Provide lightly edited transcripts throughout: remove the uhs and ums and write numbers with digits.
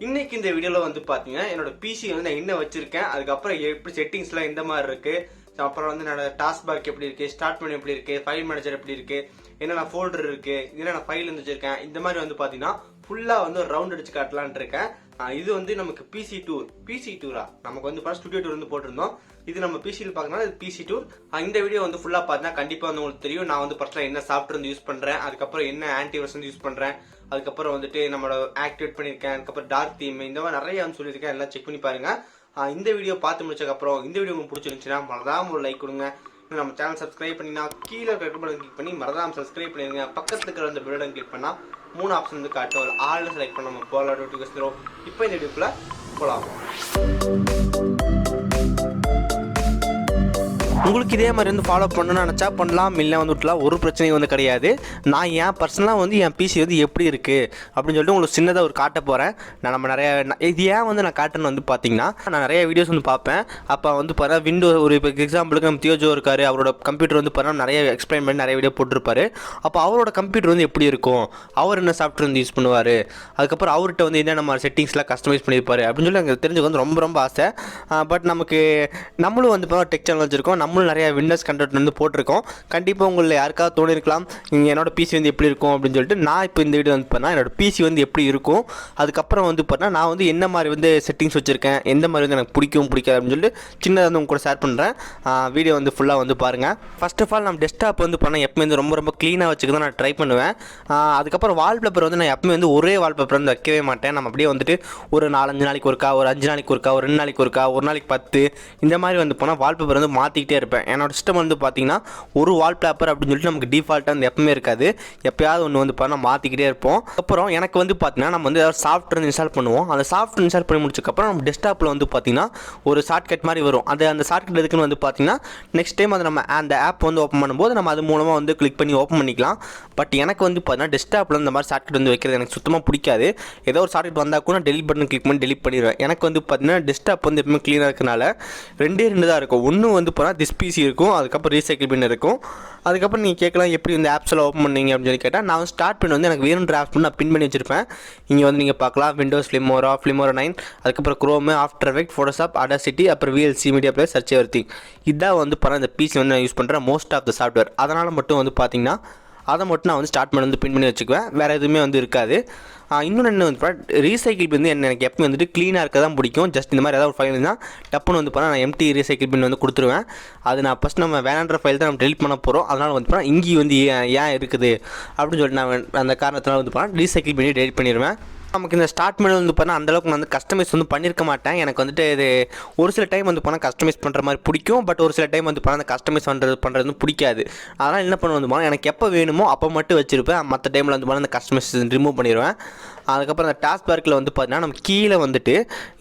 இன்னைக்கு இந்த வீடியோவில் வந்து பார்த்தீங்கன்னா என்னோட பிசி வந்து நான் என்ன வச்சிருக்கேன், அதுக்கப்புறம் எப்படி செட்டிங்ஸ்லாம் எந்த மாதிரி இருக்கு, அப்புறம் வந்து என்னோட டாஸ்க் பார் எப்படி இருக்கு, ஸ்டார்ட் பண்ணி எப்படி இருக்கு, ஃபைல் மேனேஜர் எப்படி இருக்கு, என்னென்ன ஃபோல்டர் இருக்கு, என்னென்ன ஃபைல் வந்து வச்சிருக்கேன், இந்த மாதிரி வந்து பார்த்தீங்கன்னா ஃபுல்லாக வந்து ஒரு ரவுண்ட் அடிச்சு காட்டலான் இருக்கேன். இது வந்து நமக்கு பிசி டூரா நமக்கு வந்து ஸ்டுடியோ டூர் வந்து போட்டிருந்தோம். இது நம்ம பிசியில் பார்க்கணும், இது பிசி டூர். இந்த வீடியோ வந்து ஃபுல்லாக பார்த்தீங்கன்னா கண்டிப்பாக வந்து உங்களுக்கு தெரியும். நான் வந்து பர்சனலாக என்ன சாஃப்ட்வேர் வந்து யூஸ் பண்ணுறேன், அதுக்கப்புறம் என்ன ஆன்டிவைரஸ் வந்து யூஸ் பண்ணுறேன், அதுக்கப்புறம் வந்துட்டு நம்மளோட ஆக்டிவேட் பண்ணியிருக்கேன், அதுக்கப்புறம் டார்க் தீம், இந்த மாதிரி நிறைய வந்து சொல்லியிருக்கேன். எல்லாம் செக் பண்ணி பாருங்க. இந்த வீடியோ பார்த்து முடிச்சதுக்கப்புறம் இந்த வீடியோ உங்களுக்கு பிடிச்சிருந்துச்சுன்னா மறக்காம ஒரு லைக் கொடுங்க. நம்ம சேனல் சப்ஸ்கிரைப் பண்ணினா கீழே இருக்கிற பட்டன் கிளிக் பண்ணி மறக்காம சப்ஸ்கிரைப் பண்ணிடுங்க. பக்கத்துல இருக்கிற அந்த பெல் பட்டன் கிளிக் பண்ணா 3 ஆப்ஷன் வந்து காட்டும். ஒரு ஆல்ல செலக்ட் பண்ண நம்ம போலாம். இப்போ இந்த வீடியோக்குள்ள போலாம். உங்களுக்கு இதே மாதிரி வந்து ஃபாலோ பண்ணணும்னு நினச்சா பண்ணலாம், இல்லை வந்து விட்டுலாம், ஒரு பிரச்சனையும் வந்து கிடையாது. நான் என் பர்சனலாக வந்து என் பிசி வந்து எப்படி இருக்குது அப்படின்னு சொல்லிட்டு உங்களுக்கு சின்னதாக ஒரு காட்ட போகிறேன். நம்ம நிறைய இது ஏன் வந்து நான் காட்டுன்னு வந்து பார்த்தீங்கன்னா, நான் நிறைய வீடியோஸ் வந்து பார்ப்பேன். அப்போ வந்து பார்த்தா விண்டோ ஒரு இப்போ எக்ஸாம்பிளுக்கு நம்ம தியோஜோ இருக்கார், அவரோட கம்ப்யூட்டர் வந்து பார்த்தா நிறைய எக்ஸ்பிளைன் பண்ணி நிறைய வீடியோ போட்டிருப்பாரு. அப்போ அவரோட கம்ப்யூட்டர் வந்து எப்படி இருக்கும், அவர் என்ன சாஃப்ட்வேர் வந்து யூஸ் பண்ணுவார், அதுக்கப்புறம் அவர்கிட்ட வந்து என்ன நம்ம செட்டிங்ஸ்லாம் கஸ்டமைஸ் பண்ணியிருப்பாரு அப்படின்னு சொல்லி எனக்கு தெரிஞ்சுக்க வந்து ரொம்ப ரொம்ப ஆசை. பட் நம்மளும் வந்து இப்போ டெக் சேனல் வச்சுருக்கோம், நம்மளும் நிறைய விண்டோஸ் கண்டென்ட் வந்து போட்டிருக்கோம். கண்டிப்பாக உங்களை யாருக்காவது தோணிருக்கலாம் என்னோட பிசி வந்து எப்படி இருக்கும் அப்படின்னு சொல்லிட்டு. நான் இப்போ இந்த வீடியோ வந்து பார்த்தா என்னோட பிசி வந்து எப்படி இருக்கும், அதுக்கப்புறம் வந்து பார்த்தா நான் வந்து என்ன மாதிரி வந்து செட்டிங்ஸ் வச்சுருக்கேன், எந்த மாதிரி வந்து எனக்கு பிடிக்காது அப்படின்னு சொல்லிட்டு சின்னதாக வந்து உங்க கூட ஷேர் பண்ணுறேன். வீடியோ வந்து ஃபுல்லாக வந்து பாருங்கள். ஃபர்ஸ்ட் ஆஃப் ஆல் நம்ம டெஸ்க்டாப் வந்து பண்ணால் எப்பவுமே வந்து ரொம்ப ரொம்ப க்ளீனாக வச்சுக்க தான் நான் ட்ரை பண்ணுவேன். அதுக்கப்புறம் வால்பேப்பர் வந்து நான் எப்பவுமே வந்து ஒரே வால்பேப்பர் வந்து வைக்கவே மாட்டேன். நம்ம அப்படியே வந்துட்டு ஒரு 4-5 நாளைக்கு ஒருக்கா, ஒரு 5 நாளைக்கு ஒருக்கா, ஒரு 2 நாளைக்கு ஒருக்கா, ஒரு நாளைக்கு 10 இந்த மாதிரி வந்து போனால் வால்பேப்பர் வந்து மாற்றிக்கிட்டே இருப்பேன். என்னோட சிஸ்டம் வந்து பார்த்தீங்கன்னா ஒரு வால்பேப்பர் அப்படின்னு சொல்லிட்டு நமக்கு டிஃபால்ட்டாக வந்து எப்பவுமே இருக்காது. எப்பயாவது ஒன்று வந்து பார்த்தா மாற்றிக்கிட்டே இருப்போம். அப்புறம் எனக்கு வந்து பார்த்தீங்கன்னா நம்ம வந்து ஏதாவது சாஃப்ட்வேர் இன்ஸ்டால் பண்ணுவோம். அந்த சாஃப்ட்வேர் இன்ஸ்டால் பண்ணி முடிச்சதுக்கப்புறம் நம்ம டெஸ்க்டாப்பில் வந்து பார்த்தீங்கன்னா ஒரு ஷார்ட்கட் மாதிரி வரும். அந்த ஷார்ட்கட் எதுக்குன்னு வந்து பார்த்தீங்கன்னா நெக்ஸ்ட் டைம் அது நம்ம அந்த ஆப் வந்து ஓப்பன் பண்ணும்போது நம்ம அது மூலமாக வந்து கிளிக் பண்ணி ஓப்பன் பண்ணிக்கலாம். பட் எனக்கு வந்து பார்த்தீங்கன்னா டெஸ்க்டாப்பில் இந்த மாதிரி ஷார்ட்கட் வந்து வைக்கிறது எனக்கு சுத்தமாக பிடிக்காது. ஏதோ ஒரு ஷார்ட்கட் வந்தால் கூட டெலிட் பட்டன் கிளிக் பண்ணி டெலிட் பண்ணிடுவேன். எனக்கு வந்து பார்த்தீங்கன்னா டெஸ்க்டாப் வந்து எப்பவுமே க்ளீனாக இருக்கனால 2 தான் இருக்கும். ஒன்று வந்து பார்த்தா திஸ் பிசி இருக்கும், அதுக்கப்புறம் ரீசைக்கிள் பின் இருக்கும். அதுக்கப்புறம் நீங்கள் கேட்கலாம் எப்படி இந்த ஆப்ஸ் எல்லாம் ஓப்பன் பண்ணீங்க அப்படின்னு சொல்லி கேட்டால், நான் ஸ்டார்ட் பண்ணி வந்து எனக்கு வேணுன்ற ஆப்ஸ் நான் பின் பண்ணி வச்சிருப்பேன். இங்கே வந்து நீங்கள் பார்க்கலாம் விண்டோஸ் ஃபிலிமோரா 9, அதுக்கப்புறம் Chrome, after effect, Photoshop, Audacity, அப்புறம் VLC media player, search everything. இதான் வந்து பார்த்தா இந்த பிசி வந்து நான் யூஸ் பண்ணுறேன் மோஸ்ட் ஆஃப் த சாஃப்ட்வேர். அதனால் மட்டும் வந்து பார்த்தீங்கன்னா அதை மட்டும் நான் வந்து ஸ்டார்ட் பண்ணி வந்து பின் பண்ணி வச்சுக்குவேன். வேறு எதுவுமே வந்து இருக்காது. இன்னொன்று என்ன வந்து ரீசைக்கிள் பின் வந்து எனக்கு எப்போ வந்துட்டு க்ளீனாக இருக்க தான் பிடிக்கும். ஜஸ்ட் இந்த மாதிரி ஏதாவது ஒரு ஃபைல் இருந்தால் டப்புன்னு வந்து பார்த்தா நான் எம்டி ரீசைக்கிள் பின் வந்து கொடுத்துருவேன். அது நான் ஃபஸ்ட் நம்ம வேணான்ற ஃபைல் தான் நம்ம டெலிட் பண்ண போகிறோம். அதனால் வந்து பார்த்தா இங்கேயும் வந்து ஏன் இருக்குது அப்படின்னு சொல்லிட்டு நான் அந்த காரணத்தினால வந்து பார்த்தா ரீசைக்கிள் பண்ணி டெலிட் பண்ணிடுவேன். நமக்கு இந்த ஸ்டார்ட் மெனு வந்து பார்த்தா அந்தளவுக்கு நான் வந்து கஸ்டமைஸ் வந்து பண்ணியிருக்க மாட்டேன். எனக்கு வந்துட்டு இது ஒரு சில டைம் வந்து போனால் கஸ்டமைஸ் பண்ணுற மாதிரி பிடிக்கும். பட் ஒரு சில டைம் வந்து போனால் அந்த கஸ்டமைஸ் பண்ணுறது பிடிக்காது. அதனால் என்ன பண்ண வந்து போனால் எனக்கு எப்போ வேணுமோ அப்போ மட்டும் வச்சுருப்பேன். மற்ற டைமில் வந்து போனால் அந்த கஸ்டமைஸ் ரிமூவ் பண்ணிடுவேன். அதுக்கப்புறம் அந்த டாஸ்க் பார்க்கில் வந்து பார்த்தீங்கன்னா நம்ம கீழே வந்துட்டு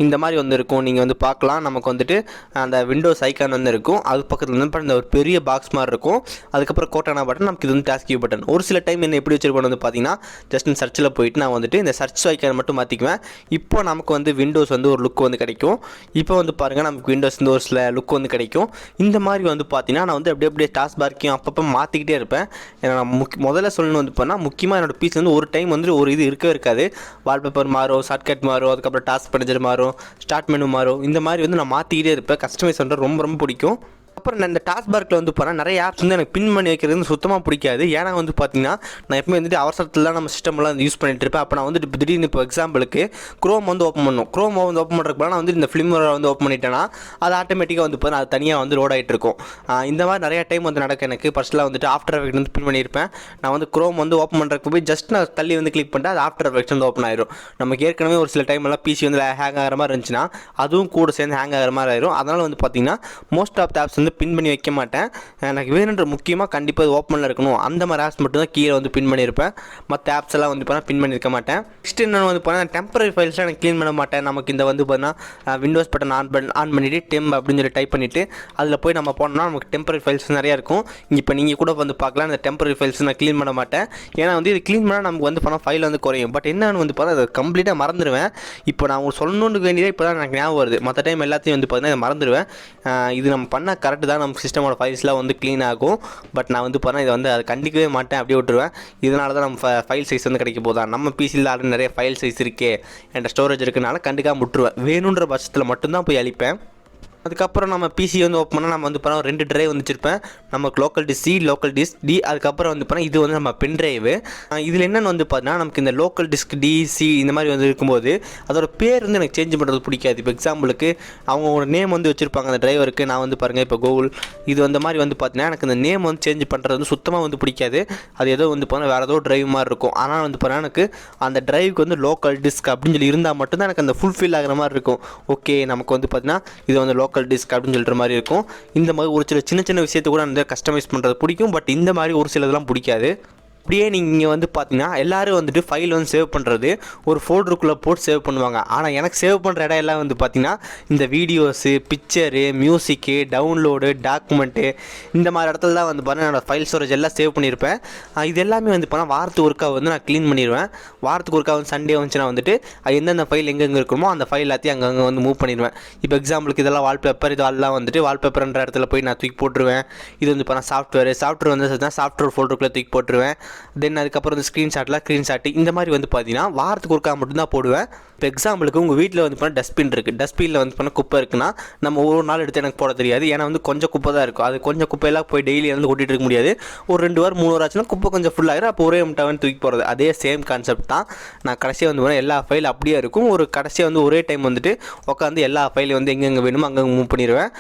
இந்த மாதிரி வந்து இருக்கும். நீங்கள் வந்து பார்க்கலாம், நமக்கு வந்துட்டு அந்த விண்டோஸ் ஐக்கான் வந்து இருக்கும். அது பக்கத்தில் வந்து இந்த ஒரு பெரிய பாக்ஸ் மாதிரி இருக்கும். அதுக்கப்புறம் கோட்டானா பட்டன், நமக்கு இது வந்து டாஸ்க் கியூ பட்டன். ஒரு சில டைம் என்ன எப்படி வச்சிருப்பேன் வந்து பார்த்தீங்கன்னா ஜஸ்ட் சர்ச்சில் போயிட்டு நான் வந்துட்டு இந்த சர்ச் ஐக்கான் மட்டும் மாற்றிக்குவேன். இப்போ நமக்கு வந்து விண்டோஸ் வந்து ஒரு லுக் வந்து கிடைக்கும். இப்போ வந்து பாருங்கள் நமக்கு விண்டோஸ் வந்து ஒரு சில லுக் வந்து கிடைக்கும். இந்த மாதிரி வந்து பார்த்தீங்கன்னா நான் வந்து அப்படியே டாஸ்க் பார்க்கையும் அப்பப்போ மாற்றிக்கிட்டே இருப்பேன். ஏன்னா நான் முதல்ல சொல்லணும் வந்து பண்ணால் முக்கியமாக என்னோட பீஸ் வந்து ஒரு டைம் வந்து ஒரு இது இருக்கவே இருக்காது. வால்பேப்பர் மாறும், ஷார்ட்கட் மாறும், அதுக்கப்புறம் டாஸ்க் மேனேஜர் மாறும், ஸ்டார்ட் மெனு மாறும். இந்த மாதிரி வந்து நான் மாற்றிக்கிட்டே இருப்பேன். கஸ்டமைஸ் பண்ணுறது ரொம்ப ரொம்ப பிடிக்கும். அப்புறம் நான் இந்த டாஸ்க் பார்க்கில் வந்து போனால் நிறைய ஆப்ஸ் வந்து எனக்கு பின் பண்ணி வைக்கிறது சுத்தமாக பிடிக்காது. ஏன்னா வந்து பார்த்தீங்கன்னா நான் எப்பவுமே வந்துட்டு அவசரத்தில் தான் நம்ம சிஸ்டம்லாம் யூஸ் பண்ணிட்டு இருப்பேன். அப்போ நான் வந்துட்டு திடீர்னு இப்போ எக்ஸாம்பிளுக்கு குரோம் வந்து ஓப்பன் பண்ணும். குரோம் வந்து ஓப்பன் பண்ணுறதுக்கு நான் வந்து இந்த ஃபிலிமோரா வந்து ஓப்பன் பண்ணிட்டேன்னா அது ஆட்டோமேட்டிக்காக வந்து பார்த்தா அது தனியாக வந்து லோட் ஆகிட்டு இருக்கும். இந்த மாதிரி நிறைய டைம் வந்து நடக்கும். எனக்கு ஃபர்ஸ்ட்டில் வந்துட்டு ஆஃப்டர் எஃபெக்ட் வந்து பின் பண்ணியிருப்பேன். நான் வந்து குரோம் வந்து ஓப்பன் பண்ணுறதுக்கு போய் ஜஸ்ட் நான் தள்ளி வந்து கிளிக் பண்ணிட்டு அது ஆஃப்டர் எஃபெக்ட் வந்து ஓப்பன் ஆயிடும். நமக்கு ஏற்கனவே ஒரு சில டைம் எல்லாம் பிசி வந்து ஹேங் ஆகிற மாதிரி இருந்துச்சுன்னா அதுவும் கூட சேர்ந்து ஹேங் ஆகிற மாதிரி ஆயிரும். அதனால் வந்து பார்த்தீங்கன்னா மோஸ்ட் ஆஃப் த ஆப்ஸ் வந்து பின் பண்ணி வைக்க மாட்டேன். எனக்கு வேணுன்ற முக்கியமாக கண்டிப்பாக இது ஓப்பனில் இருக்கணும் அந்த மாதிரி ஆப்ஸ் மட்டும் தான் கீழே வந்து பின் பண்ணியிருப்பேன். மற்ற ஆப்ஸ் எல்லாம் வந்து பார்த்தா பின் பண்ணியிருக்க மாட்டேன். நெக்ஸ்ட் என்ன வந்து பார்த்தா டெம்பரரி ஃபைல்ஸ்லாம் எனக்கு க்ளீன் பண்ண மாட்டேன். நமக்கு இந்த வந்து பார்த்தீங்கன்னா விண்டோஸ் பட்டன் ஆன் பண்ணிவிட்டு டெம்ப் அப்படின்னு சொல்லி டைப் பண்ணிவிட்டு அதில் போய் நம்ம போனோம்னா நமக்கு டெம்பரரி ஃபைல்ஸ் நிறையா இருக்கும். இப்போ நீங்கள் கூட வந்து பார்க்கலாம் இந்த டெம்பரரி ஃபைல்ஸ் நான் க்ளீன் பண்ண மாட்டேன். ஏன்னா வந்து இது க்ளீன் பண்ணால் நமக்கு வந்து பண்ணால் ஃபைல் வந்து குறையும். பட் என்னன்னு வந்து பார்த்தா அதை கம்ப்ளீட்டாக மறந்துடுவேன். இப்போ நான் உங்களுக்கு சொல்லணுன்னு வேண்டியதே இப்போ தான் எனக்கு ஞாபகம் வருது. மற்ற டைம் எல்லாத்தையும் வந்து பார்த்தீங்கன்னா இதை மறந்துடுவேன். இது நம்ம பண்ண கரெக்டாக கரெக்டு தான், நம்ம சிஸ்டமோட ஃபைல்ஸ்லாம் வந்து க்ளீன் ஆகும். பட் நான் வந்து பண்ணால் இதை வந்து அதை கண்டிக்கவே மாட்டேன், அப்படியே விட்டுருவேன். இதனால தான் நம்ம ஃபைல் சைஸ் வந்து கிடைக்க போதா, நம்ம பிசியில் ஆல்ரெடி நிறைய ஃபைல் சைஸ் இருக்கே, என்கிட்ட ஸ்டோரேஜ் இருக்குனால கண்டிக்காக விட்டுருவேன். வேணுன்ற பட்சத்தில் மட்டும்தான் போய் அழிப்பேன். அதுக்கப்புறம் நம்ம பிசி வந்து ஓப்பன் பண்ணால் நம்ம வந்து பண்ணால் 2 ட்ரைவ் வந்து வச்சுருப்பேன். நமக்கு local disk C, local disk D. அதுக்கப்புறம் வந்து பண்ணால் இது வந்து நம்ம பென் ட்ரைவு. இதில் என்னென்னு வந்து பார்த்தீங்கன்னா, நமக்கு இந்த லோக்கல் டிஸ்க் டி, சி இந்த மாதிரி வந்து இருக்கும்போது அதோட பேர் வந்து எனக்கு சேஞ்ச் பண்ணுறது பிடிக்காது. இப்போ எக்ஸாம்பிளுக்கு அவங்களோட நேம் வந்து வச்சுருப்பாங்க அந்த டிரைவருக்கு. நான் வந்து பாருங்கள் இப்போ கூகுள் இது வந்து மாதிரி வந்து பார்த்தீங்கன்னா, எனக்கு இந்த நேம் வந்து சேஞ்ச் பண்ணுறது வந்து சுத்தமாக வந்து பிடிக்காது. அது ஏதோ வந்து பார்த்தா வேறு ஏதோ ட்ரைவ் மாதிரி இருக்கும். ஆனால் வந்து பார்த்தீங்கன்னா எனக்கு அந்த டிரைவுக்கு வந்து லோக்கல் டிஸ்க் அப்படின்னு சொல்லி இருந்தால் மட்டும்தான் எனக்கு அந்த ஃபுல்ஃபில் ஆகிற மாதிரி இருக்கும். ஓகே, நமக்கு வந்து பார்த்தீங்கன்னா இது வந்து லோக்கல் டிஸ்க் அப்படின்னு சொல்கிற மாதிரி இருக்கும். இந்த மாதிரி ஒரு சின்ன சின்ன விஷயத்தை கூட அந்த கஸ்டமைஸ் பண்ணுறது பிடிக்கும். பட் இந்த மாதிரி ஒரு சிலதெல்லாம் பிடிக்காது. அப்படியே நீங்கள் வந்து பார்த்தீங்கன்னா எல்லோரும் வந்துட்டு ஃபைல் வந்து சேவ் பண்ணுறது ஒரு ஃபோல்டருக்குள்ளே போட்டு சேவ் பண்ணுவாங்க. ஆனால் எனக்கு சேவ் பண்ணுற இடம் எல்லாம் வந்து பார்த்திங்கன்னா இந்த வீடியோஸு, பிக்சரு, மியூசிக்கு, டவுன்லோடு, டாக்குமெண்ட்டு இந்த மாதிரி இடத்துல தான் வந்து பார்த்தீங்கன்னா என்னோடய ஃபைல் ஸ்டோரேஜ் எல்லாம் சேவ் பண்ணியிருப்பேன். இது எல்லாமே வந்து பார்த்தா வாரத்துக்கு ஒருக்கா வந்து நான் க்ளீன் பண்ணிடுவேன். வாரத்துக்கு ஒருக்கா வந்து சண்டே வந்துச்சுன்னா வந்துட்டு எந்தெந்த ஃபைல் எங்கெங்கே இருக்கணுமோ அந்த ஃபைல் எல்லாத்தையும் அங்கங்கே வந்து மூவ் பண்ணிடுவேன். இப்போ எக்ஸாம்பிளுக்கு இதெல்லாம் வால்பேப்பர், இதெல்லாம் வந்துட்டு வால்பேப்பர்ன்ற இடத்துல போய் நான் தூக்கி போட்டுருவேன். இது வந்து பார்த்தா சாஃப்ட்வேர் வந்து சாஃப்ட்வேர் ஃபோல்டருக்குள்ளே தூக்கி போட்டுருவேன். தென் அதுக்கப்புறம் வந்து ஸ்க்ரீன்ஷாட்டு இந்த மாதிரி வந்து பார்த்தீங்கன்னா வாரத்துக்கு ஒருக்கா மட்டும்தான் போடுவேன். இப்போ எக்ஸாம்பிளுக்கு உங்கள் வீட்டில் வந்து பண்ணால் டஸ்ட்பின் இருக்குது. டஸ்ட்பினில் வந்து பண்ணால் குப்பை இருக்குன்னா நம்ம ஒரு நாள் எடுத்து எனக்கு போட தெரியாது. ஏன்னா வந்து கொஞ்சம் குப்பை தான் இருக்கும். அது கொஞ்சம் குப்பையெல்லாம் போய் டெய்லி வந்து கொட்டிகிட்டு இருக்க முடியாது. ஒரு 2 வாரம் 3 வாரம் ஆச்சுன்னா குப்பை கொஞ்சம் ஃபுல்லாகிடும். அப்போ ஒரே முட்டாக தூக்கி போகிறது. அதே சேம் கான்செப்ட் தான். நான் கடைசியாக வந்து எல்லா ஃபைல் அப்படியே இருக்கும். ஒரு கடைசியாக வந்து ஒரே டைம் வந்துட்டு உட்காந்து எல்லா ஃபைலையும் வந்து எங்கெங்கே வேணுமோ அங்கங்கே மூவ் பண்ணிடுவேன்.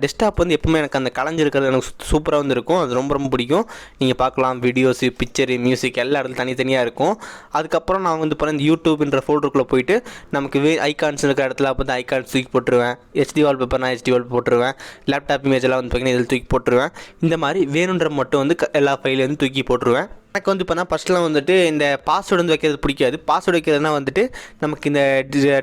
டெஸ்க்டாப் வந்து எப்பவுமே எனக்கு அந்த கலைஞ்சிருக்கிறது எனக்கு சூப்பராக வந்து இருக்கும். அது ரொம்ப ரொம்ப பிடிக்கும். நீங்கள் பார்க்கலாம் வீடியோஸு, பிக்சரு, மியூசிக் எல்லா இடத்துல தனித்தனியாக இருக்கும். அதுக்கப்புறம் நான் வந்து இப்போ இந்த யூடியூப்ன்ற ஃபோல்டருக்குள்ளே போயிட்டு நமக்கு ஐகான்ஸ் இருக்கிற இடத்துல அப்போ தான் ஐகான்ஸ் தூக்கி போட்டுருவேன். ஹெச்டி வால்பேப்பர் நான் ஹெச்டி வால்பேப்பர் போட்டுருவேன். லேப்டாப் இமேஜ் எல்லாம் வந்து பார்த்தீங்கன்னா இதில் தூக்கி போட்டுருவேன். இந்த மாதிரி வேணுன்ற மட்டும் வந்து எல்லா ஃபைலையும் வந்து தூக்கி போட்டுருவேன். எனக்கு வந்து இப்போ ஃபஸ்ட்லாம் வந்துட்டு இந்த பாஸ்வேர்டு வந்து வைக்கிறது பிடிக்காது. பாஸ்வேர்டு வைக்கிறதுனா வந்துட்டு நமக்கு இந்த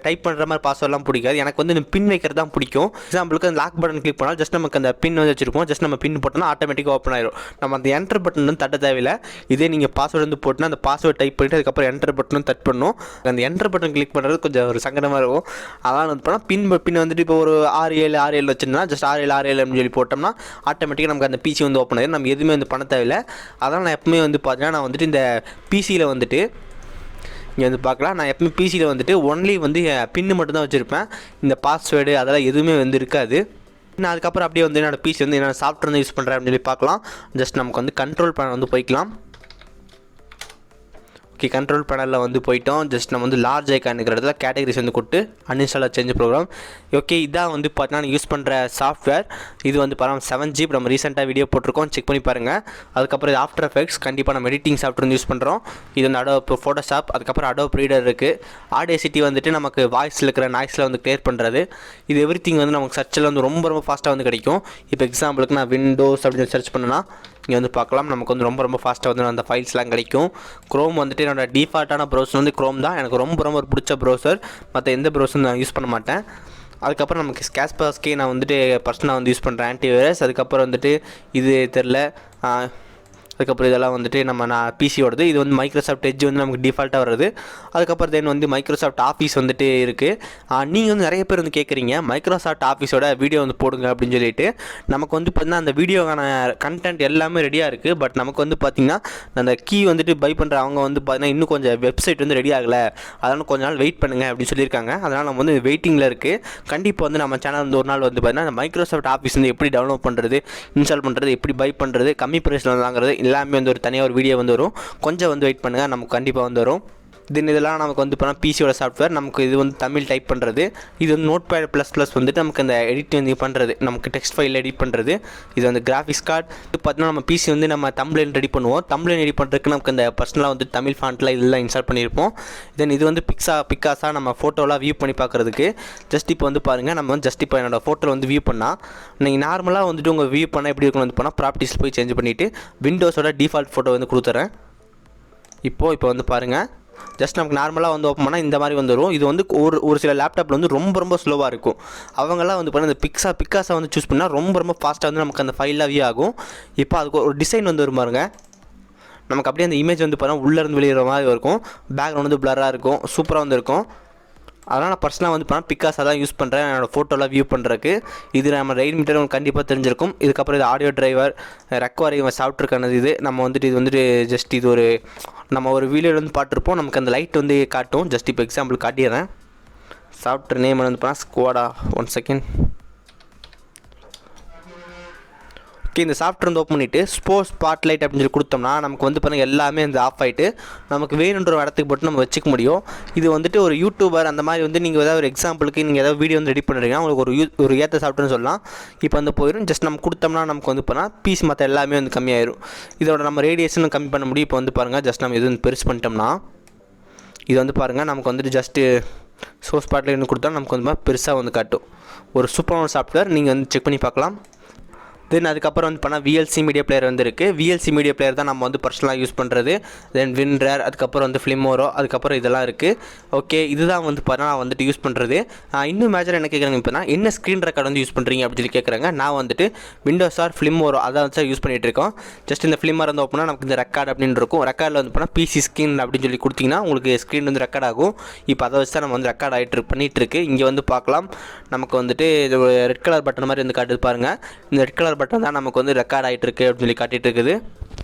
டைப் பண்ணுற மாதிரி பாஸ்வேர்டெலாம் பிடிக்காது. எனக்கு வந்து இந்த பின் வைக்கிறது தான் பிடிக்கும். எக்ஸாம்பிளுக்கு அந்த லாக் பட்டன் கிளிக் பண்ணால் ஜஸ்ட் நமக்கு அந்த பின் வந்து வச்சிருப்போம். ஜஸ்ட் நம்ம பின் போட்டோம்னா ஆட்டோமேட்டிக்காக ஓப்பன் ஆயிடும். நம்ம அந்த என்டர் பட்டன் வந்து தட்ட தேவையில்லை. இதே நீங்கள் பாஸ்வேர்டு வந்து போட்டுனா அந்த பாஸ்வேர்டு டைப் பண்ணிட்டு அதுக்கப்புறம் என்டர் பட்டனும் தட் பண்ணணும். அந்த என்டர் பட்டன் கிளிக் பண்ணுறது கொஞ்சம் ஒரு சங்கடமாக இருக்கும். அதான் வந்து போனால் பின் வந்துட்டு இப்போ ஒரு 6767 வச்சுருந்தா ஜஸ்ட் 6767 அப்படின்னு சொல்லி போட்டோம்னா ஆட்டோமேட்டிக்காக நமக்கு அந்த பிசி வந்து ஓப்பன் ஆயிடும். நம்ம எதுவுமே வந்து பண்ண தேவையில்லை. அதனால் நான் எப்பவுமே வந்து பார்த்தீங்கன்னா நான் வந்துட்டு இந்த பிசியில் வந்துட்டு இங்கே வந்து பார்க்கலாம். நான் எப்பவுமே பிசியில் வந்துட்டு ஒன்லி வந்து பின்னு மட்டும்தான் வச்சுருப்பேன். இந்த பாஸ்வேர்டு அதெல்லாம் எதுவுமே வந்து இருக்காது. நான் அதுக்கப்புறம் அப்படியே வந்து என்னோடய பிசி வந்து என்னோடய சாஃப்ட்வேர் வந்து யூஸ் பண்ணுறேன் அப்படின்னு சொல்லி பார்க்கலாம். ஜஸ்ட் நமக்கு வந்து கண்ட்ரோல் பேனல் வந்து போய்க்கலாம். ஓகே, கண்ட்ரோல் பேனலில் வந்து போயிட்டோம். ஜஸ்ட் நம்ம வந்து லார்ஜ் ஐக்கான் இருக்கிற இடத்துல கேட்டகரிஸ் வந்து கொடுத்து அன்இன்ஸ்டால் சேஞ்ச் ப்ரோக்ராம். ஓகே, இதான் வந்து பார்த்தீங்கன்னா யூஸ் பண்ணுற சாஃப்ட்வேர். இது வந்து பாருங்கள் 7GB. நம்ம ரீசெண்டாக வீடியோ போட்டிருக்கோம், செக் பண்ணி பாருங்கள். அதுக்கப்புறம் இது ஆஃப்டர் எஃபெக்ட்ஸ். கண்டிப்பாக நம்ம எடிட்டிங் சாஃப்ட்வேர் வந்து யூஸ் பண்ணுறோம். இது வந்து அடோப் ஃபோட்டோஷாப். அதுக்கப்புறம் அடோப் ரீடர் இருக்குது. ஆடியோசிட்டி வந்துட்டு நமக்கு வாய்ஸில் இருக்கிற நாய்ஸில் வந்து கிளியர் பண்ணுறது. இது எவ்ரிதிங் வந்து நமக்கு சர்ச்சில் வந்து ரொம்ப ரொம்ப ஃபாஸ்ட்டாக வந்து கிடைக்கும். இப்போ எக்ஸாம்பிளுக்கு நான் விண்டோஸ் அப்படின்னு சர்ச் பண்ணேன்னா இங்கே வந்து பார்க்கலாம். நமக்கு வந்து ரொம்ப ரொம்ப ஃபாஸ்ட்டாக வந்து அந்த ஃபைல்ஸ்லாம் கிடைக்கும். க்ரோம் வந்துட்டு என்னோடய டிஃபால்ட்டான ப்ரௌசர் வந்து க்ரோம் தான். எனக்கு ரொம்ப ரொம்ப பிடிச்ச ப்ரௌசர். மற்ற எந்த ப்ரௌசரும் நான் யூஸ் பண்ண மாட்டேன். அதுக்கப்புறம் நமக்கு கேஸ்பர்ஸ்கே நான் வந்துட்டு பர்சனலாக வந்து யூஸ் பண்ணுறேன் ஆன்டிவைரஸ். அதுக்கப்புறம் வந்துட்டு இது தெரில. அதுக்கப்புறம் இதெல்லாம் வந்துட்டு நான் பிசியோடது. இது வந்து மைக்ரோசாஃப்ட் எட்ஜ் வந்து நமக்கு டிஃபால்ட்டாக வருது. அதுக்கப்புறம் தென் வந்து மைக்ரோசாஃப்ட் ஆஃபீஸ் வந்துட்டு இருக்குது. நீங்கள் வந்து நிறைய பேர் வந்து கேட்குறீங்க மைக்ரோசாஃப்ட் ஆஃபீஸோட வீடியோ வந்து போடுங்க அப்படின்னு சொல்லிட்டு. நமக்கு வந்து பார்த்தீங்கன்னா அந்த வீடியோக்கான கண்டென்ட் எல்லாமே ரெடியாக இருக்குது. பட் நமக்கு வந்து பார்த்திங்கன்னா அந்த கீ வந்துட்டு பை பண்ணுற அவங்க வந்து பார்த்திங்கன்னா இன்னும் கொஞ்சம் வெப்சைட் வந்து ரெடி ஆகலை. அதனால் கொஞ்ச நாள் வெயிட் பண்ணுங்கள் அப்படின்னு சொல்லியிருக்காங்க. அதனால் நம்ம வந்து வெயிட்டிங்கில் இருக்குது. கண்டிப்பாக வந்து நம்ம சேனல் வந்து ஒரு நாள் வந்து பார்த்திங்கன்னா அந்த மைக்ரோசாஃப்ட் ஆஃபீஸ் வந்து எப்படி டவுன்லோட் பண்ணுறது, இன்ஸ்டால் பண்ணுறது, எப்படி பை பண்ணுறது, கம்மி ப்ரைஸில் வாங்குறது எல்லாமே வந்து ஒரு தனியாக ஒரு வீடியோ வந்து வரும். கொஞ்சம் வந்து வெயிட் பண்ணுங்கள், நமக்கு கண்டிப்பாக வந்து வரும். தென் இதெல்லாம் நமக்கு வந்து இப்போ பிசியோட சாஃப்ட்வேர். நமக்கு இது வந்து தமிழ் டைப் பண்ணுறது. இது வந்து நோட்பேட்++ வந்துட்டு நமக்கு அந்த எடிட் வந்து பண்ணுறது, நமக்கு டெக்ஸ்ட் ஃபைல் எடிட் பண்ணுறது. இது வந்து கிராஃபிக்ஸ் கார்டு. இது பார்த்தீங்கன்னா நம்ம பிசி வந்து நம்ம தம்ப்லைன் ரெடி பண்ணுவோம். தம்ப்லைன் எடிட் பண்ணுறதுக்கு நமக்கு அந்த பர்சனலாக வந்து தமிழ் ஃபாண்ட்டில் இதெல்லாம் இன்ஸ்டால் பண்ணியிருப்போம். தென் இது வந்து பிக்காஸாக நம்ம ஃபோட்டோலாம் வியூ பண்ணி பார்க்குறதுக்கு. ஜஸ்ட் இப்போ வந்து பாருங்கள், நம்ம வந்து ஜஸ்ட் இப்போ என்னோட ஃபோட்டோ வந்து வியூ பண்ணால் நீங்கள் நார்மலாக வந்துட்டு உங்கள் வியூ பண்ணால் எப்படி இருக்குன்னு வந்து போனால் ப்ராப்பர்ட்டிஸில் போய் சேஞ்ச் பண்ணிவிட்டு விண்டோஸோட டிஃபால்ட் ஃபோட்டோ வந்து கொடுத்துறேன். இப்போ வந்து பாருங்கள், ஜஸ்ட் நமக்கு நார்மலாக வந்து ஓப்பன் பண்ணால் இந்த மாதிரி வந்துடும். இது வந்து ஒரு சில லேப்டாப்பில் வந்து ரொம்ப ரொம்ப ஸ்லோவாக இருக்கும். அவங்கெல்லாம் வந்து பண்ண இந்த பிக்காஸை வந்து சூஸ் பண்ணால் ரொம்ப ரொம்ப ஃபாஸ்ட்டாக வந்து நமக்கு அந்த ஃபைலாக வியூ ஆகும். இப்போ அதுக்கு ஒரு டிசைன் வந்து வரும் பாருங்க. நமக்கு அப்படியே அந்த இமேஜ் வந்து பார்த்தா உள்ளேருந்து வெளியிற மாதிரி இருக்கும். பேக்ரவுண்ட் வந்து பிளராக இருக்கும். சூப்பராக வந்து இருக்கும். அதனால் நான் பர்சனலாக வந்து பார்த்தா பிகாஸாக தான் யூஸ் பண்ணுறேன் என்னோடய ஃபோட்டோலாம் வியூ பண்ணுறதுக்கு. இது நம்ம ரெயின் மீட்டர் உங்களுக்கு கண்டிப்பாக தெரிஞ்சிருக்கும். இதுக்கப்புறம் இது ஆடியோ டிரைவர் ரெக்வரி சாஃப்ட்வேர்க்கானது. இது நம்ம வந்துட்டு இது வந்துட்டு ஜஸ்ட் இது ஒரு நம்ம ஒரு வீடியோவில் வந்து பார்த்துருப்போம். நமக்கு அந்த லைட் வந்து காட்டும். ஜஸ்ட் இப்போ எக்ஸாம்பிள் காட்டிடுறேன். சாஃப்ட்வேர் நேம் வந்து பார்த்தா ஸ்குவாடா. 1 செகண்ட். ஓகே, இந்த சாஃப்ட்வேர் வந்து ஓப்பன் பண்ணிவிட்டு ஸ்பாட்லைட் அப்படின்னு சொல்லி கொடுத்தோம்னா நமக்கு வந்து பாருங்கள் எல்லாமே வந்து ஆஃப் ஆகிட்டு நமக்கு வேணுன்ற ஒரு இடத்துக்கு போட்டு நம்ம வச்சுக்க முடியும். இது வந்துட்டு ஒரு யூடியூபர் அந்த மாதிரி வந்து நீங்கள் ஏதாவது ஒரு எக்ஸாம்பிளுக்கு நீங்கள் ஏதாவது வீடியோ வந்து ரெடி பண்ணுறீங்கன்னா உங்களுக்கு ஒரு ஏற்ற சாஃப்ட்வேர்னு சொல்லலாம். இப்போ வந்து போயிடும். ஜஸ்ட் நம்ம கொடுத்தோம்னா நமக்கு வந்து பண்ணால் பீஸ் மற்ற எல்லாமே வந்து கம்மியாயிடும். இதோட நம்ம ரேடியேஷனும் கம்மி பண்ண முடியும். இப்போ வந்து பாருங்கள் ஜஸ்ட் நம்ம இது வந்து பெருசு பண்ணிட்டோம்னா இது வந்து பாருங்கள் நமக்கு வந்துட்டு ஜஸ்ட்டு ஸ்பாட்லைட் வந்து கொடுத்தா நமக்கு வந்து பெருசாக வந்து காட்டும். ஒரு சூப்பரான சாஃப்ட்வேர், நீங்கள் வந்து செக் பண்ணி பார்க்கலாம். தென் அதுக்கப்புறம் வந்து பண்ணால் விஎல்சி மீடியா பிளேயர் வந்து இருக்குது. விஎல்சி மீடியா பிளேயர் தான் நம்ம வந்து பர்சனலாக யூஸ் பண்ணுறது. தென் வின்ரர், அதுக்கப்புறம் வந்து ஃபிலிமோரோ, அதுக்கப்புறம் இதெல்லாம் இருக்குது. ஓகே, இதுதான் வந்து பார்த்தா நான் வந்துட்டு யூஸ் பண்ணுறது. இன்னும் மேஜர் என்ன கேட்குறாங்க இப்போனா என்ன ஸ்க்ரீன் ரெக்கார்ட் வந்து யூஸ் பண்ணுறீங்க அப்படின்னு சொல்லி கேட்குறாங்க. நான் வந்துட்டு விண்டோஸ் ஆர் ஃபிலிமோரோ அதான் வந்து யூஸ் பண்ணிகிட்டு இருக்கோம். ஜஸ்ட் இந்த ஃபிலிமர் வந்து ஓப்பனா நமக்கு இந்த ரெக்கார்ட் அப்படின்னு இருக்கும். ரெக்கார்டில் வந்து போனால் பிசி ஸ்க்ரீன் அப்படின்னு சொல்லி கொடுத்தீங்கன்னா உங்களுக்கு ஸ்க்ரீன் வந்து ரெக்கார்ட் ஆகும். இப்போ அதை வச்சு தான் நம்ம வந்து ரெக்கார்ட் பண்ணிகிட்ருக்கு. இங்கே வந்து பார்க்கலாம் நமக்கு வந்துட்டு இது ரெட் கலர் பட்டன் மாதிரி வந்து காட்டுது பாருங்கள். இந்த ரெட் கலர் பட்டன் தான் நமக்கு வந்து ரெக்கார்ட் ஆகிட்டு இருக்குது அப்படின்னு சொல்லி காட்டிகிட்டு இருக்குது.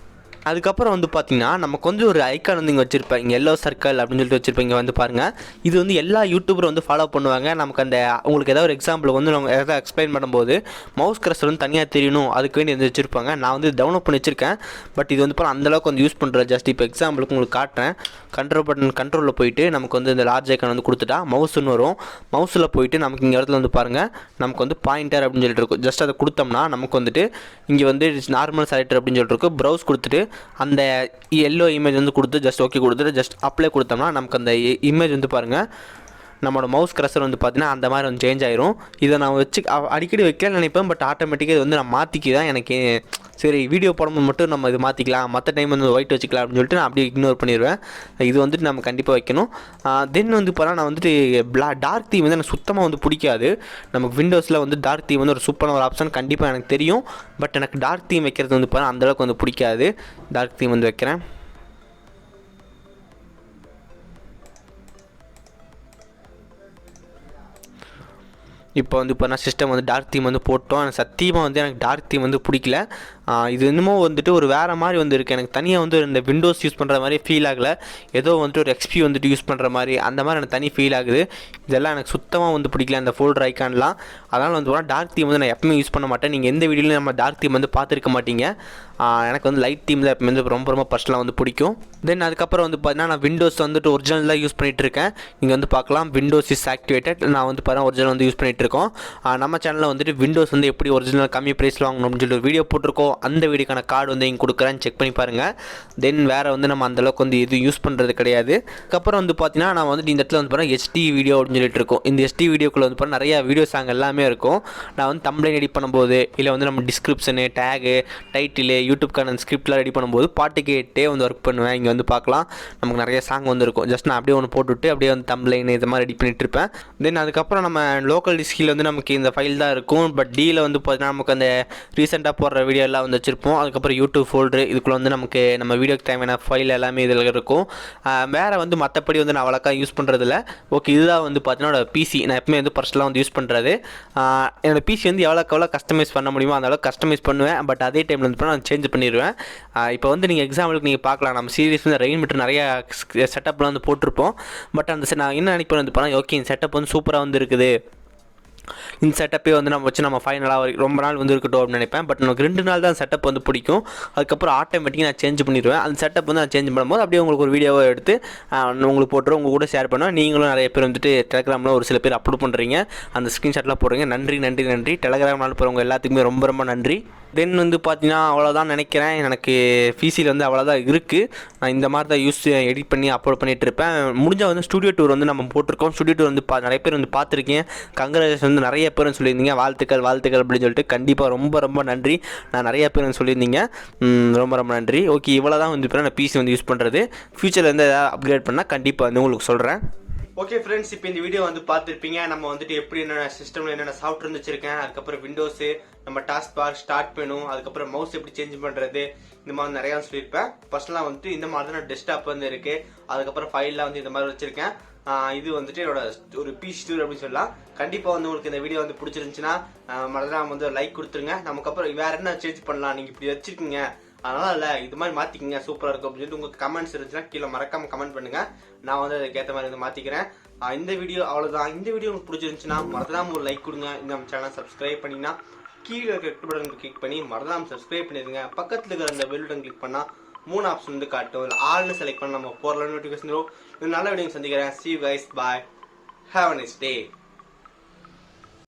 அதுக்கப்புறம் வந்து பார்த்திங்கன்னா நமக்கு வந்து ஒரு ஐக்கான் வந்து இங்கே வச்சுருப்பேன். இங்கே எல்லோ சர்க்கிள் அப்படின்னு சொல்லிட்டு வச்சுருப்பேன். இங்கே வந்து பாருங்கள், இது வந்து எல்லா யூடியூபரும் வந்து ஃபாலோ பண்ணுவாங்க. நமக்கு அந்த உங்களுக்கு ஏதாவது ஒரு எக்ஸாம்பிள் வந்து நம்ம எதாவது எக்ஸ்பிளைன் பண்ணும்போது மவுஸ் கர்சர் வந்து தனியாக தெரியணும் அதுக்கு வேண்டி வந்து வச்சுருப்பாங்க. நான் வந்து டவுன்லோட் பண்ணி வச்சுருக்கேன். பட் இது வந்து பாருங்கள் அந்தளவுக்கு வந்து யூஸ் பண்ணுறேன். ஜஸ்ட் இப்போ எக்ஸாம்பிளுக்கு உங்களுக்கு காட்டுறேன். கண்ட்ரோலில் போயிட்டு நமக்கு வந்து இந்த லார்ஜ் ஐக்கான் வந்து கொடுத்துட்டா மவுஸ்ன்னு வரும். மவுஸில் போயிட்டு நமக்கு இங்கே இடத்துல வந்து பாருங்கள் நமக்கு வந்து பாயிண்டர் அப்படின்னு சொல்லிட்டு இருக்கும். ஜஸ்ட் அதை கொடுத்தோம்னா நமக்கு வந்துட்டு இங்கே வந்து நார்மல் செலக்டர் அப்படின்னு சொல்லிட்டு இருக்கும். ப்ரௌஸ் கொடுத்துட்டு அந்த எல்லோ இமேஜ் வந்து கொடுத்து ஜஸ்ட் ஓகே கொடுத்துட்டு ஜஸ்ட் அப்ளை கொடுத்தோம்னா நமக்கு அந்த இமேஜ் வந்து பாருங்கள் நம்மளோட மவுஸ் கர்சர் வந்து பார்த்தீங்கன்னா அந்த மாதிரி வந்து சேஞ்ச் ஆயிரும். இதை நான் வச்சு அடிக்கடி வைக்கலாம்னு நினைப்பேன். பட் ஆட்டோமேட்டிக்காக இது வந்து நான் மாற்றிக்கிதான் எனக்கு சரி வீடியோ போடும்போது மட்டும் நம்ம இது மாற்றிக்கலாம், மற்ற டைம் வந்து ஒயிட் வச்சுக்கலாம் அப்படின்னு சொல்லிட்டு நான் அப்படியே இக்னோர் பண்ணிடுவேன். இது வந்துட்டு நம்ம கண்டிப்பாக வைக்கணும். தென் வந்து பார்த்தா நான் வந்துட்டு டார்க் தீம் வந்து எனக்கு சுத்தமாக வந்து பிடிக்காது. நமக்கு விண்டோஸில் வந்து டார்க் தீம் வந்து ஒரு சூப்பரான ஒரு ஆப்ஷன் கண்டிப்பாக எனக்கு தெரியும். பட் எனக்கு டார்க் தீம் வைக்கிறது வந்து பார்த்தா அந்தளவுக்கு வந்து பிடிக்காது. டார்க் தீம் வந்து வைக்கிறேன். இப்போ வந்து இப்போ நான் சிஸ்டம் வந்து டார்க் தீம் வந்து போட்டோம். எனக்கு சத்தியமாக வந்து எனக்கு டார்க் தீம் வந்து பிடிக்கல. இது இன்னமும் வந்துட்டு ஒரு வேறு மாதிரி வந்து இருக்குது. எனக்கு தனியாக வந்து இந்த விண்டோஸ் யூஸ் பண்ணுற மாதிரி ஃபீல் ஆகலை. ஏதோ வந்துட்டு ஒரு எக்ஸ்பி வந்துட்டு யூஸ் பண்ணுற மாதிரி அந்த மாதிரி எனக்கு தனி ஃபீல் ஆகுது. இதெல்லாம் எனக்கு சுத்தமாக வந்து பிடிக்கல இந்த ஃபோல்டர் ஐக்கான்லாம். அதனால் வந்து போனால் டார்க் தீம் வந்து நான் எப்பவுமே யூஸ் பண்ண மாட்டேன். நீங்கள் எந்த வீடியோலையும் நம்ம டார்க் தீம் வந்து பார்த்துருக்க மாட்டீங்க. எனக்கு வந்து லைட் தீம் தான் எப்பவுமே வந்து ரொம்ப பர்சனலாக வந்து பிடிக்கும். தென் அதுக்கப்புறம் வந்து பார்த்தீங்கன்னா நான் விண்டோஸ் வந்துட்டு ஒரிஜினல் தான் யூஸ் பண்ணிகிட்டு இருக்கேன். நீங்கள் வந்து பார்க்கலாம் விண்டோஸ் இஸ் ஆக்டிவேட்டட். நான் வந்து பார்த்தா ஒரிஜினல் வந்து யூஸ் பண்ணிகிட்டு இருக்கோம். நம்ம சேனலில் வந்துட்டு விண்டோஸ் வந்து எப்படி ஒரிஜினல் கம்மி ப்ரைஸில் வாங்கணும் அப்படின்னு சொல்லி ஒரு வீடியோ போட்டிருக்கோம். அந்த வீடியோக்கான கார்டு வந்து இங்கே கொடுக்குறேன், செக் பண்ணி பாருங்கள். தென் வேறு வந்து நம்ம அந்தளவுக்கு வந்து இது யூஸ் பண்ணுறது கிடையாது. அதுக்கப்புறம் வந்து பார்த்தீங்கன்னா நான் வந்துட்டு இந்த இடத்துல வந்து பார்த்தா HD வீடியோ அப்படின்னு சொல்லிட்டு இருக்கோம். இந்த HD வீடியோக்குள்ளே வந்து பார்த்தா நிறையா வீடியோ சாங் எல்லாமே இருக்கும். நான் வந்து தம்ப்ளைன் எடிட் பண்ணும்போது இல்லை வந்து நம்ம டிஸ்கிரிப்ஷனு டேகு டைட்டிலு யூடியூப்க்கான ஸ்கிரிப்ட்லாம் ரெடி பண்ணும்போது பாட்டு கேட்டே வந்து ஒர்க் பண்ணுவேன். இங்கே வந்து பார்க்கலாம் நமக்கு நிறைய சாங் வந்து இருக்கும். ஜஸ்ட் நான் அப்படியே ஒன்று போட்டுவிட்டு அப்படியே வந்து தம்ப்ளைன் இது மாதிரி ரெடி பண்ணிட்டு இருப்பேன். தென் அதுக்கப்புறம் நம்ம லோக்கல் டிஸ்கில் வந்து நமக்கு இந்த ஃபைல் தான் இருக்கும். பட் டியில் வந்து பார்த்தீங்கன்னா நமக்கு அந்த ரீசெண்டாக போடுற வீடியோ எல்லாம் வந்து வச்சுருப்போம். அதுக்கப்புறம் யூடியூப் ஃபோல்டரு இதுக்குள்ளே வந்து நமக்கு நம்ம வீடியோக்கு தேவையான ஃபைல் எல்லாமே இதில் இருக்கும். வேறு வந்து மற்றபடி வந்து நான் அவ்வளோக்கா யூஸ் பண்ணுறதில்ல. ஓகே, இதுதான் வந்து பார்த்தீங்கன்னா பிசி நான் எப்பவுமே வந்து பர்சனலாக வந்து யூஸ் பண்ணுறது. என்னோடய பிசி வந்து எவ்வளோ கஸ்டமைஸ் பண்ண முடியுமோ அந்த அளவுக்கு கஸ்டமைஸ் பண்ணுவேன். பட் அதே டைமில் வந்து நான் சேஞ்ச் பண்ணிடுவேன். இப்போ வந்து நீங்கள் எக்ஸாம்பிளுக்கு நீங்கள் பார்க்கலாம் நம்ம சீரிஸ் வந்து ரெயின் மீட்டர் நிறையா செட்டப்லாம் வந்து போட்டிருப்போம். பட் அந்த நான் என்ன நினைப்பேன் வந்து பண்ணால் ஓகே இந்த செட்டப் வந்து சூப்பராக வந்து இருக்குது, இந்த செட்டப்பே வந்து நம்ம வச்சு நம்ம ஃபைனலாக ரொம்ப நாள் வந்து இருக்கட்டும் அப்படின்னு நினைப்பேன். பட் எனக்கு 2 நாள் தான் செட்டப் வந்து பிடிக்கும். அதுக்கப்புறம் ஆட்டோமேட்டிக்காக நான் சேஞ்ச் பண்ணிடுவேன். அந்த செட்டப் வந்து நான் சேஞ்ச் பண்ணும்போது அப்படியே உங்களுக்கு ஒரு வீடியோவை எடுத்து உங்களுக்கு போட்டுருவோம், உங்கள் கூட ஷேர் பண்ணுவேன். நீங்களும் நிறைய பேர் வந்துட்டு டெலகிராமில் ஒரு சில பேர் அப்லோட் பண்ணுறீங்க, அந்த ஸ்க்ரீன்ஷாட்லாம் போடுறீங்க. நன்றி. டெலகிராமில் போகிறவங்க எல்லாத்துக்குமே ரொம்ப நன்றி. தென் வந்து பார்த்தீங்கன்னா அவ்வளோதான் நினைக்கிறேன். எனக்கு பிசியில் வந்து அவ்வளோதான் இருக்குது. நான் இந்த மாதிரி தான் எடிட் பண்ணி அப்லோட் பண்ணிகிட்டு இருப்பேன். முடிஞ்சால் வந்து ஸ்டுடியோ டூர் வந்து நம்ம போட்டிருக்கோம். ஸ்டுடியோ டூர் வந்து நிறைய பேர் வந்து பார்த்துருக்கீங்க. கங்க்ராச்சுலேஷன் வந்து நிறைய பேர் சொல்லியிருந்தீங்க. வாழ்த்துக்கள் அப்படின்னு சொல்லிட்டு கண்டிப்பாக ரொம்ப நன்றி. நான் நிறைய பேர் வந்து சொல்லியிருந்தீங்க. ரொம்ப நன்றி. ஓகே, இவ்வளோ தான் வந்து இப்போ நான் பிசி வந்து யூஸ் பண்ணுறது. ஃபியூச்சரில் வந்து எதாவது அப்கிரேட் பண்ணால் கண்டிப்பாக வந்து உங்களுக்கு சொல்கிறேன். ஓகே ஃப்ரெண்ட்ஸ், இப்போ இந்த வீடியோ வந்து பார்த்துருப்பீங்க. நம்ம வந்துட்டு எப்படி என்னென்ன சிஸ்டமில் என்னென்ன சாஃப்ட்வேர் வச்சுருக்கேன், அதுக்கப்புறம் விண்டோஸு, நம்ம டாஸ்க் பார், ஸ்டார்ட் பண்ணும், அதுக்கப்புறம் மவுஸ் எப்படி சேஞ்ச் பண்ணுறது, இந்த மாதிரி நிறையா சொல்லியிருப்பேன். பர்சனலாக வந்துட்டு இந்த மாதிரி தான் டெஸ்க்டாப் வந்து இருக்குது. அதுக்கப்புறம் ஃபைல்லாம் வந்து இந்த மாதிரி வச்சுருக்கேன். இது வந்துட்டு என்னோட ஒரு பீஸ் டூர் அப்படின்னு சொல்லலாம். கண்டிப்பாக வந்து உங்களுக்கு இந்த வீடியோ வந்து பிடிச்சிருந்துச்சுன்னா மறந்துடாம வந்து லைக் கொடுத்துருங்க. நமக்கப்புறம் வேற என்ன சேஞ்ச் பண்ணலாம், நீங்கள் இப்படி வச்சிருக்கீங்க அதனால இல்லை இது மாதிரி மாற்றிக்கிங்க சூப்பராக இருக்கும் அப்படின்னு சொல்லிட்டு உங்களுக்கு கமெண்ட்ஸ் இருந்துச்சுன்னா கீழே மறக்காம கமெண்ட் பண்ணுங்க. நான் வந்து அதுக்கேற்ற மாதிரி வந்து மாற்றிக்கிறேன். இந்த வீடியோ அவ்வளோதான். இந்த வீடியோ உங்களுக்கு பிடிச்சிருந்துச்சுன்னா மறந்துடாம ஒரு லைக் கொடுங்க. இந்த நம்ம சேனல் சப்ஸ்கிரைப் பண்ணிங்கன்னா கீழே இருக்க பட்டன் கிளிக் பண்ணி மறந்துடாம சப்ஸ்கிரைப் பண்ணிடுங்க. பக்கத்தில் இருக்கிற அந்த பெல் பட்டன் கிளிக் பண்ணால் 3 ஆப்ஷன் வந்து காட்டும். இல்லை ஆல்னு செலக்ட் பண்ண நம்ம போகிற நோட்டிஃபிகேஷன். நல்ல வீடியோ சந்திக்கிறேன். See you guys. Bye. Have a nice day.